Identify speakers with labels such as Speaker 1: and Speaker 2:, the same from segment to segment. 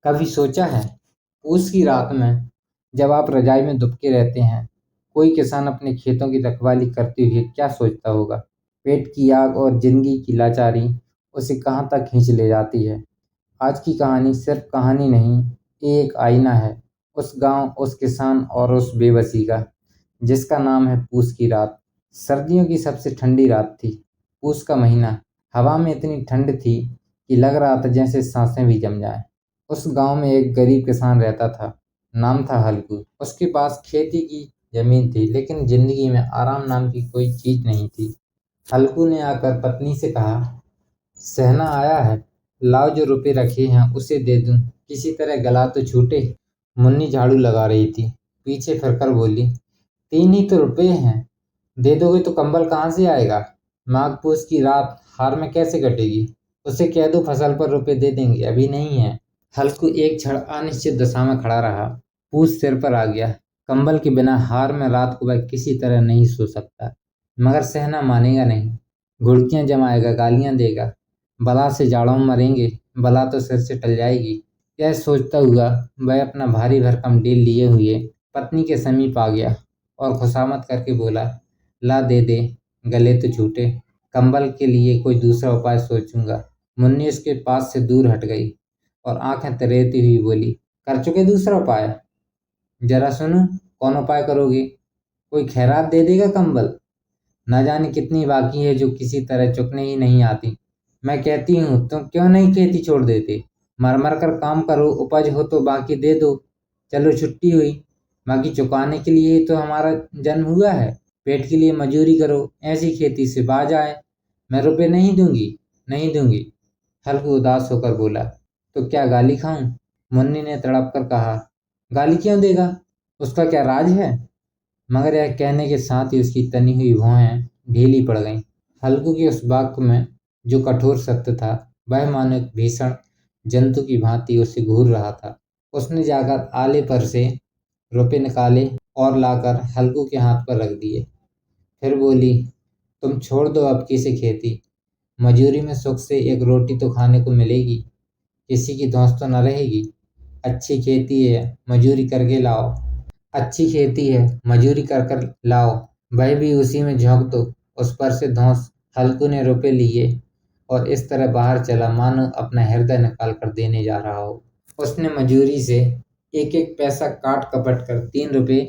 Speaker 1: कभी सोचा है, पूस की रात में जब आप रजाई में दुबके रहते हैं, कोई किसान अपने खेतों की रखवाली करते हुए क्या सोचता होगा? पेट की आग और जिंदगी की लाचारी उसे कहाँ तक खींच ले जाती है। आज की कहानी सिर्फ कहानी नहीं, ये एक आईना है उस गांव, उस किसान और उस बेबसी का, जिसका नाम है पूस की रात। सर्दियों की सबसे ठंडी रात थी। पूस का महीना। हवा में इतनी ठंड थी कि लग रहा था जैसे सांसें भी जम जाएं। उस गांव में एक गरीब किसान रहता था। नाम था हल्कू। उसके पास खेती की जमीन थी, लेकिन जिंदगी में आराम नाम की कोई चीज नहीं थी। हल्कू ने आकर पत्नी से कहा, सहना आया है, लाओ जो रुपए रखे हैं उसे दे दूं, किसी तरह गला तो छूटे। मुन्नी झाड़ू लगा रही थी, पीछे फिरकर बोली, 3 ही तो रुपए हैं, दे दोगे तो कंबल कहाँ से आएगा? माघ पूस की रात हार में कैसे कटेगी? उसे कह दो फसल पर रुपए दे देंगे, अभी नहीं है। हल्कू एक क्षण अनिश्चित दशा में खड़ा रहा। पूस सिर पर आ गया। कंबल के बिना हार में रात को वह किसी तरह नहीं सो सकता। मगर सहना मानेगा नहीं। घुड़कियां जमाएगा, गालियां देगा। बला से जाड़ों में मरेंगे, बला तो सिर से टल जाएगी। यह सोचता हुआ वह अपना भारी भरकम डील लिए हुए पत्नी के समीप आ गया और खुशामद करके बोला, ला दे दे, गले तो छूटे। कंबल के लिए कोई दूसरा उपाय सोचूंगा। मुन्नी उसके पास से दूर हट गई और आंखें तरेती हुई बोली, कर चुके दूसरा उपाय? जरा सुनो, कौन उपाय करोगे? कोई खैरात दे देगा कंबल? न जाने कितनी बाकी है जो किसी तरह चुकने ही नहीं आती। मैं कहती हूँ तुम क्यों नहीं खेती छोड़ देते? मर मर कर काम करो, उपज हो तो बाकी दे दो। चलो छुट्टी हुई, बाकी चुकाने के लिए ही तो हमारा जन्म हुआ है। पेट के लिए मजूरी करो, ऐसी खेती से बाज आए। मैं रुपए नहीं दूंगी, नहीं दूंगी। हल्कू उदास होकर बोला, तो क्या गाली खाऊं? मुन्नी ने तड़प कर कहा, गाली क्यों देगा? उसका क्या राज है? मगर यह कहने के साथ ही उसकी तनी हुई भौहें ढीली पड़ गईं। हल्कू के उस वाक्य में जो कठोर सत्य था, वह मानो एक भीषण जंतु की भांति उसे घूर रहा था। उसने जाकर आले पर से रुपए निकाले और लाकर हल्कू के हाथ पर रख दिए। फिर बोली, तुम छोड़ दो अब की से खेती। मजूरी में सुख से एक रोटी तो खाने को मिलेगी, किसी की धौंस तो न रहेगी। अच्छी खेती है, मजूरी करके लाओ। अच्छी खेती है, मजूरी कर कर लाओ। वह भी उसी में झोंक दो, उस पर से धौंस। हल्कू ने रुपए लिए और इस तरह बाहर चला मानो अपना हृदय निकाल कर देने जा रहा हो। उसने मजूरी से एक एक पैसा काट कपट कर 3 रुपए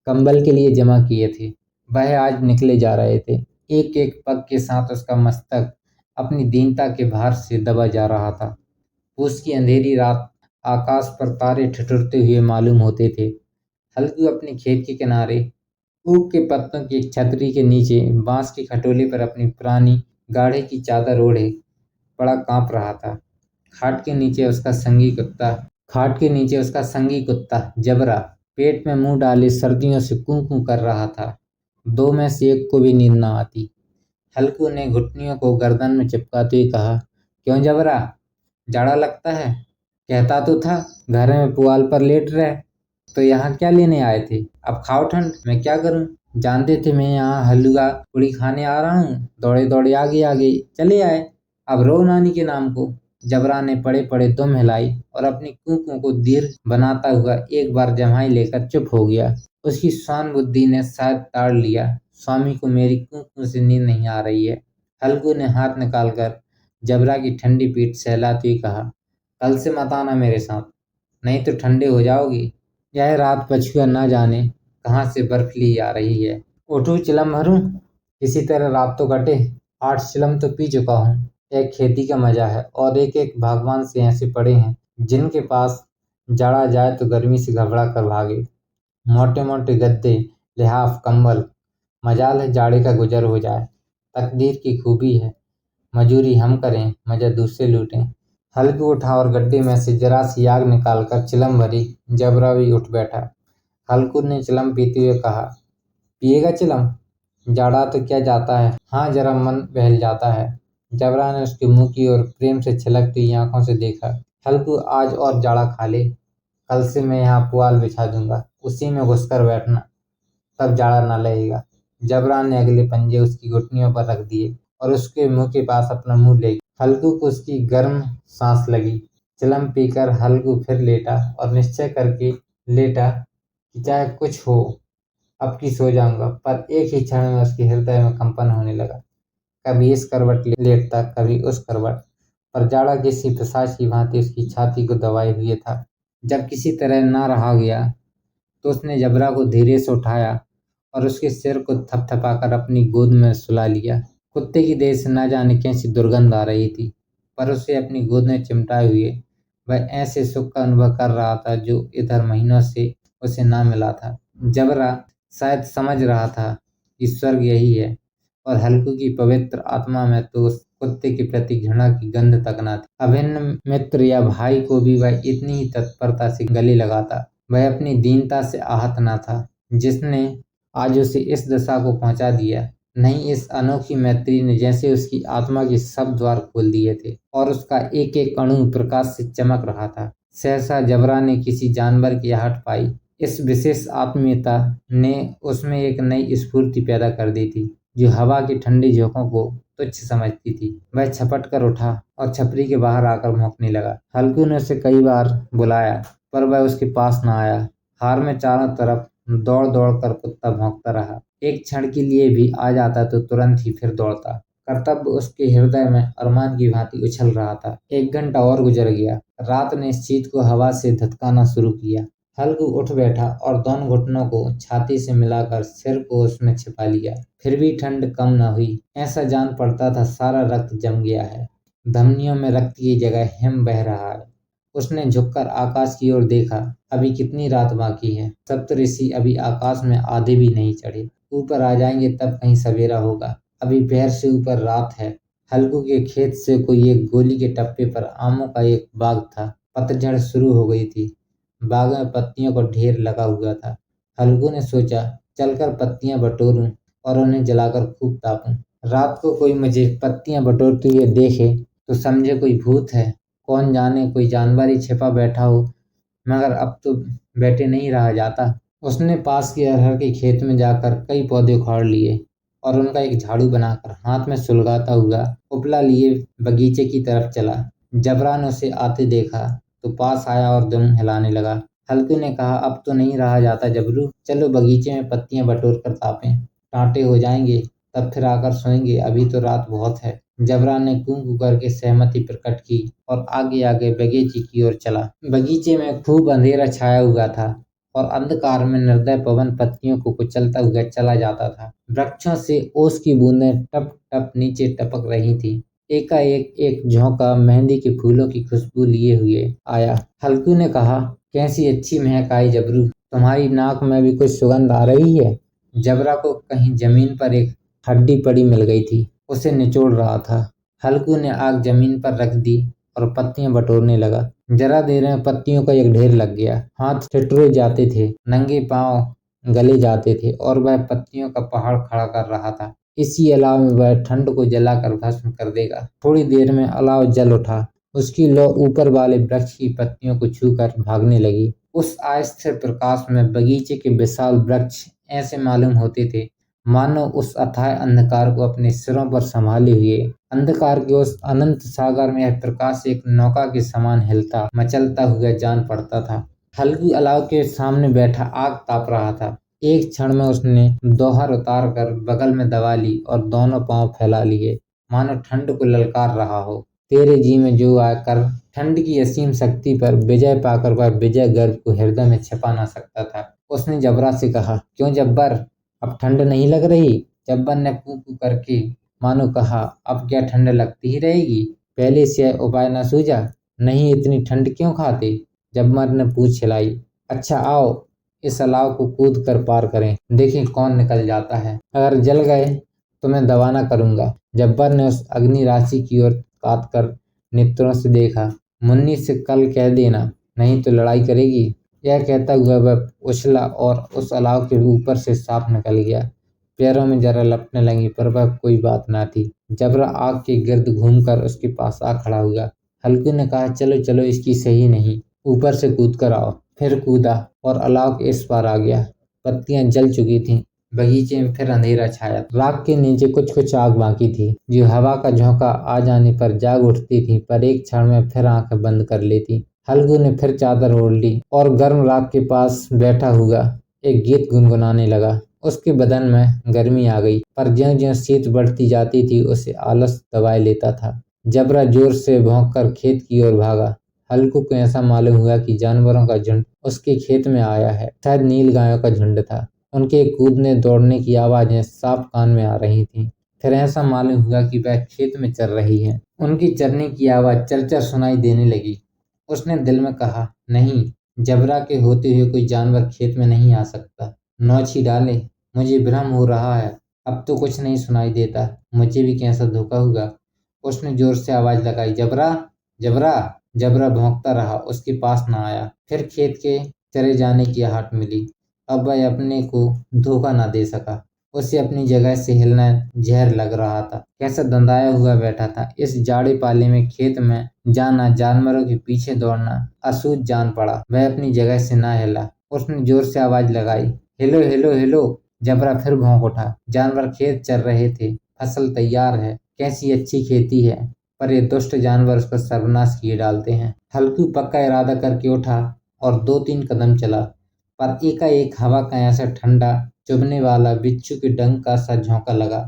Speaker 1: कंबल के लिए जमा किए थे। वह आज निकले जा रहे थे। एक एक पग के साथ उसका मस्तक अपनी दीनता के भार से दबा जा रहा था। पूस की अंधेरी रात, आकाश पर तारे ठिठुरते हुए मालूम होते थे। हल्कू अपने खेत के किनारे ऊख के पत्तों की एक छतरी के नीचे बांस की खटोले पर अपनी पुरानी गाढ़े की चादर ओढ़े बड़ा कांप रहा था। खाट के नीचे उसका संगी कुत्ता जबरा पेट में मुंह डाले सर्दियों से कूं कूं कर रहा था। दो में से एक को भी नींद न आती। हल्कू ने घुटनियों को गर्दन में चिपकाते हुए कहा, क्यों जबरा, जाड़ा लगता है? कहता तो था घर में पुआल पर लेट रहे। तो यहाँ क्या लेने आए थे? अब खाओ ठंड, मैं क्या करूं? जानते थे मैं यहाँ हलवा पूड़ी खाने आ रहा हूँ, दौड़े दौड़े आगे आगे चले आए। अब रो नानी के नाम को। जबरा ने पड़े पड़े दुम हिलाई और अपनी कूकों को दीर्घ बनाता हुआ एक बार जम्हाई लेकर चुप हो गया। उसकी स्वान बुद्धि ने शायद ताड़ लिया, स्वामी को मेरी कूकों से नींद नहीं आ रही है। हल्कू ने हाथ निकालकर जबरा की ठंडी पीठ सहलाते हुए कहा, कल से मत आना मेरे साथ, नहीं तो ठंडे हो जाओगी। यह रात पछुआ ना जाने कहाँ से बर्फीली आ रही है। उठूं चिलम भरूं, किसी तरह रात तो कटे। 8 चिलम तो पी चुका हूँ। एक खेती का मजा है और एक एक भगवान से ऐसे पड़े हैं जिनके पास जाड़ा जाए तो गर्मी से घबरा कर भागे। मोटे मोटे गद्दे, लिहाफ, कंबल। मजाल है जाड़े का गुजर हो जाए। तकदीर की खूबी है, मजूरी हम करें, मजा दूसरे लूटें। हल्कू उठा और गड्ढे में से जरा सी आग निकालकर चिलम भरी। जबरा भी उठ बैठा। हल्कू ने चिलम पीते हुए कहा, पिएगा चिलम? जाड़ा तो क्या जाता है, हाँ जरा मन बहल जाता है। जबरा ने उसके मुंह की ओर प्रेम से छलकती हुई आंखों से देखा। हल्कू आज और जाड़ा खा ले, कल से मैं यहाँ पुआल बिछा दूंगा, उसी में घुसकर बैठना, तब जाड़ा ना लगेगा। जबरा ने अगले पंजे उसकी घुटनियों पर रख दिए और उसके मुंह के पास अपना मुंह ले गया। हल्कू को उसकी गर्म सांस लगी। चिलम पीकर हल्कू फिर लेटा और निश्चय करके लेटा कि चाहे कुछ हो अब की सो जाऊंगा। पर एक ही क्षण में उसके हृदय में कंपन होने लगा। कभी इस करवट लेटता, कभी उस करवट, पर जाड़ा किसी पिशाच की भांति उसकी छाती को दबाए हुए था। जब किसी तरह ना रहा गया तो उसने जबरा को धीरे से उठाया और उसके सिर को थपथपाकर अपनी गोद में सुला लिया। कुत्ते की देह से न जाने कैसी दुर्गंध आ रही थी, पर उसे अपनी गोद में चिमटाए हुए वह ऐसे सुख का अनुभव कर रहा था जो इधर महीनों से उसे ना मिला था। जबरा शायद समझ रहा था कि स्वर्ग यही है, और हल्कू की पवित्र आत्मा में तो उस कुत्ते के प्रति घृणा की गंध तक न थी। अभिन्न मित्र या भाई को भी वह इतनी ही तत्परता से गले लगाता। वह अपनी दीनता से आहत न था जिसने आज उसे इस दशा को पहुंचा दिया। नहीं, इस अनोखी मैत्री ने जैसे उसकी आत्मा के सब द्वार खोल दिए थे और उसका एक एक अणु प्रकाश से चमक रहा था। सहसा जबरा ने किसी जानवर की आहट पाई। इस विशेष आत्मीयता ने उसमें एक नई स्फूर्ति पैदा कर दी थी जो हवा के ठंडे झोंकों को तुच्छ समझती थी। वह झपट कर उठा और छपरी के बाहर आकर भौंकने लगा। हल्कू ने उसे कई बार बुलाया पर वह उसके पास न आया। हार में चारों तरफ दौड़ दौड़ कर कुत्ता भौंकता रहा। एक क्षण के लिए भी आ जाता तो तुरंत ही फिर दौड़ता। कर्तव्य उसके हृदय में अरमान की भांति उछल रहा था। 1 घंटा और गुजर गया। रात ने इस चीत को हवा से धतकाना शुरू किया। हल्कू उठ बैठा और दोनों घुटनों को छाती से मिलाकर सिर को उसमें छिपा लिया। फिर भी ठंड कम न हुई। ऐसा जान पड़ता था सारा रक्त जम गया है, धमनियों में रक्त की जगह हिम बह रहा है। उसने झुककर आकाश की ओर देखा। अभी कितनी रात बाकी है। सप्तऋषि अभी आकाश में आधे भी नहीं चढ़े। ऊपर आ जाएंगे तब कहीं सवेरा होगा। अभी पैर से ऊपर रात है। हल्कू के खेत से कोई एक गोली के टप्पे पर आमों का एक बाग था। पतझड़ शुरू हो गई थी। बाग में पत्तियों का ढेर लगा हुआ था। हल्कू ने सोचा चलकर पत्तियां बटोरूं और उन्हें जलाकर खूब तापूं। रात को कोई मुझे पत्तियां बटोरते हुए देखे तो समझे कोई भूत है। कौन जाने कोई जानवर ही छिपा बैठा हो, मगर अब तो बैठे नहीं रहा जाता। उसने पास के अरहर के खेत में जाकर कई पौधे उखाड़ लिए और उनका एक झाड़ू बनाकर हाथ में सुलगाता हुआ उपला लिए बगीचे की तरफ चला। जबरा ने उसे आते देखा तो पास आया और दुम हिलाने लगा। हल्कू ने कहा अब तो नहीं रहा जाता जबरू, चलो बगीचे में पत्तियां बटोर कर तापें। कांटे हो जाएंगे तब फिर आकर सोएंगे, अभी तो रात बहुत है। जबरा ने कूं कूं करके सहमति प्रकट की और आगे आगे बगीचे की ओर चला। बगीचे में खूब अंधेरा छाया हुआ था और अंधकार में निर्दय पवन पत्तियों को कुचलता हुआ चला जाता था। वृक्षों से ओस की बूंदें टप टप नीचे टपक रही थी। एकाएक एक झोंका मेहंदी के फूलों की खुशबू लिए हुए आया। हल्कू ने कहा कैसी अच्छी महक आई जबरू, तुम्हारी नाक में भी कुछ सुगंध आ रही है। जबरा को कहीं जमीन पर एक हड्डी पड़ी मिल गई थी, उसे निचोड़ रहा था। हल्कू ने आग जमीन पर रख दी और पत्तियां बटोरने लगा। जरा देर में पत्तियों का एक ढेर लग गया। हाथ ठिठुरे जाते थे, नंगे पांव गले जाते थे और वह पत्तियों का पहाड़ खड़ा कर रहा था। इसी अलाव में वह ठंड को जलाकर भस्म कर देगा। थोड़ी देर में अलाव जल उठा। उसकी लौ ऊपर वाले वृक्ष की पत्तियों को छूकर भागने लगी। उस अस्थिर प्रकाश में बगीचे के विशाल वृक्ष ऐसे मालूम होते थे मानो उस अथाह अंधकार को अपने सिरों पर संभाले हुए। अंधकार के उस अनंत सागर में यह प्रकाश एक नौका के समान हिलता मचलता हुआ जान पड़ता था। हल्कू अलाव के सामने बैठा आग ताप रहा था। एक क्षण में उसने दोहर उतार कर बगल में दबा ली और दोनों पांव फैला लिए मानो ठंड को ललकार रहा हो। तेरे जी में जो आकर ठंड की असीम शक्ति पर विजय पाकर वह विजय गर्व को हृदय में छिपा ना सकता था। उसने जबरा से कहा क्यों जब्बर, अब ठंड नहीं लग रही। जब्बर ने कू कू करके मानो कहा अब क्या ठंड लगती ही रहेगी, पहले से उपाय न सूझा। नहीं, इतनी ठंड क्यों खाते। जब्बर ने पूछ हिलाई। अच्छा आओ इस अलाव को कूद कर पार करें, देखें कौन निकल जाता है। अगर जल गए तो मैं दवाना करूंगा। जब्बर ने उस अग्नि राशि की ओर काट कर नेत्रों से देखा। मुन्नी से कल कह देना, नहीं तो लड़ाई करेगी। यह कहता हुआ वह उछला और उस अलाव के ऊपर से साफ निकल गया। पैरों में जरा लपटने लगी पर वह कोई बात ना थी। जबरा आग के गिर्द घूमकर उसके पास आ खड़ा हुआ। हल्कू ने कहा चलो चलो इसकी सही नहीं, ऊपर से कूद कर आओ। फिर कूदा और अलाव के इस पार आ गया। पत्तियां जल चुकी थीं। बगीचे में फिर अंधेरा छाया। राख के नीचे कुछ कुछ आग बाकी थी, जो हवा का झोंका आ जाने पर जाग उठती थी, पर एक क्षण में फिर आंखें बंद कर लेती। हल्कू ने फिर चादर ओढ़ ली और गर्म राख के पास बैठा हुआ एक गीत गुनगुनाने लगा। उसके बदन में गर्मी आ गई, पर ज्यों-ज्यों शीत बढ़ती जाती थी, उसे आलस दबाए लेता था। जबरा जोर से भौंककर खेत की ओर भागा। हल्कू को ऐसा मालूम हुआ कि जानवरों का झुंड उसके खेत में आया है। शायद नील गायों का झुंड था। उनके कूदने दौड़ने की आवाजें साफ कान में आ रही थीं। फिर ऐसा मालूम हुआ कि वह खेत में चर रही हैं। उनकी चरने की आवाज चरचर सुनाई देने लगी। उसने दिल में कहा, नहीं, जबरा के होते हुए कोई जानवर खेत में नहीं आ सकता। नौछी डाले, मुझे भ्रम हो रहा है। अब तो कुछ नहीं सुनाई देता। मुझे भी कैसा धोखा हुआ। उसने जोर से आवाज लगाई, जबरा, जबरा। जबरा भौंकता रहा, उसके पास न आया। फिर खेत के चरे जाने की आहट मिली। अब वह अपने को धोखा न दे सका। उसे अपनी जगह से हिलना जहर लग रहा था। कैसा दंदाया हुआ बैठा था। इस जाड़े पाले में खेत में जाना, जानवरों के पीछे दौड़ना असूझ जान पड़ा। वह अपनी जगह से न हिला। उसने जोर से आवाज लगाई, हिलो हिलो हिलो। जबरा फिर भौंक उठा। जानवर खेत चर रहे थे। फसल तैयार है। कैसी अच्छी खेती है, पर ये दुष्ट जानवर उसका सर्वनाश किए डालते हैं। हल्कू पक्का इरादा करके उठा और 2-3 कदम चला, पर एकाएक हवा का ऐसा ठंडा चुभने वाला बिच्छू के डंक का सा झोंका लगा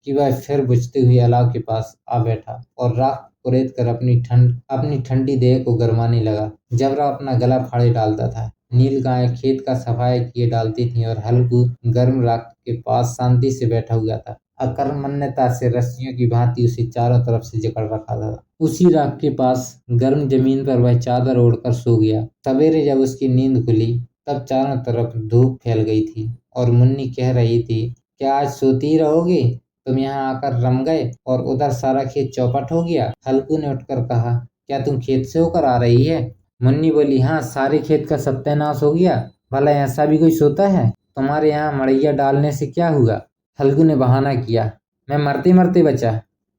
Speaker 1: कि वह फिर बुझते हुए अलाव के पास आ बैठा और राख कुरेद कर अपनी ठंडी देह को गरमाने लगा। जबरा अपना गला फाड़े डालता था। नील गाय खेत का सफाया किए डालती थी और हल्कू गर्म राख के पास शांति से बैठा हुआ था। अकर्मण्यता से रस्सियों की भांति उसे चारों तरफ से जकड़ रखा था। उसी राख के पास गर्म जमीन पर वह चादर ओढ़कर सो गया। सवेरे जब उसकी नींद खुली, तब चारों तरफ धूप फैल गई थी और मुन्नी कह रही थी, क्या आज सोती ही रहोगे? तुम यहाँ आकर रम गए और उधर सारा खेत चौपट हो गया। हल्कू ने उठकर कहा, क्या तुम खेत से होकर आ रही है? मुन्नी बोली, हाँ, सारे खेत का सत्यानाश हो गया। भला ऐसा भी कोई सोता है? तुम्हारे यहाँ मड़ैया डालने से क्या हुआ? हल्कू ने बहाना किया, मैं मरते मरते बचा।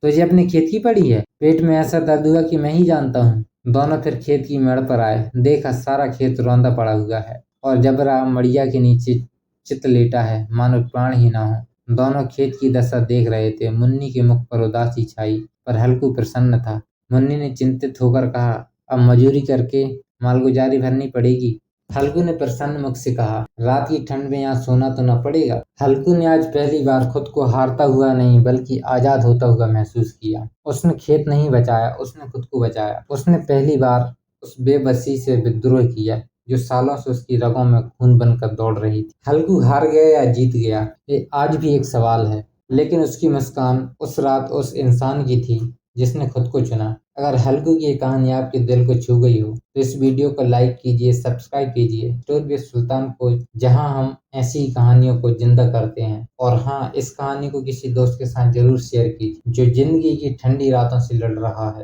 Speaker 1: तुझे अपने खेत की पड़ी है? पेट में ऐसा दर्द हुआ कि मैं ही जानता हूँ। दोनों फिर खेत की मेड़ पर आए। देखा, सारा खेत रौंदा पड़ा हुआ है और जबरा मड़िया के नीचे चित लेटा है, मानो प्राण ही ना हो। दोनों खेत की दशा देख रहे थे। मुन्नी के मुख पर उदासी छाई, पर हल्कू प्रसन्न था। मुन्नी ने चिंतित होकर कहा, अब मजूरी करके मालगुजारी भरनी पड़ेगी। हल्कू ने प्रसन्न मुख से कहा, रात की ठंड में यहाँ सोना तो न पड़ेगा। हल्कू ने आज पहली बार खुद को हारता हुआ नहीं, बल्कि आजाद होता हुआ महसूस किया। उसने खेत नहीं बचाया, उसने खुद को बचाया। उसने पहली बार उस बेबसी से विद्रोह किया जो सालों से उसकी रगों में खून बनकर दौड़ रही थी। हल्कू हार गया या जीत गया, ये आज भी एक सवाल है, लेकिन उसकी मुस्कान उस रात उस इंसान की थी जिसने खुद को चुना। अगर हल्कू की ये कहानी आपके दिल को छू गई हो, तो इस वीडियो को लाइक कीजिए, सब्सक्राइब कीजिए स्टोरी विद सुल्तान को, जहां हम ऐसी ही कहानियों को जिंदा करते हैं। और हाँ, इस कहानी को किसी दोस्त के साथ जरूर शेयर कीजिए जो जिंदगी की ठंडी रातों से लड़ रहा है।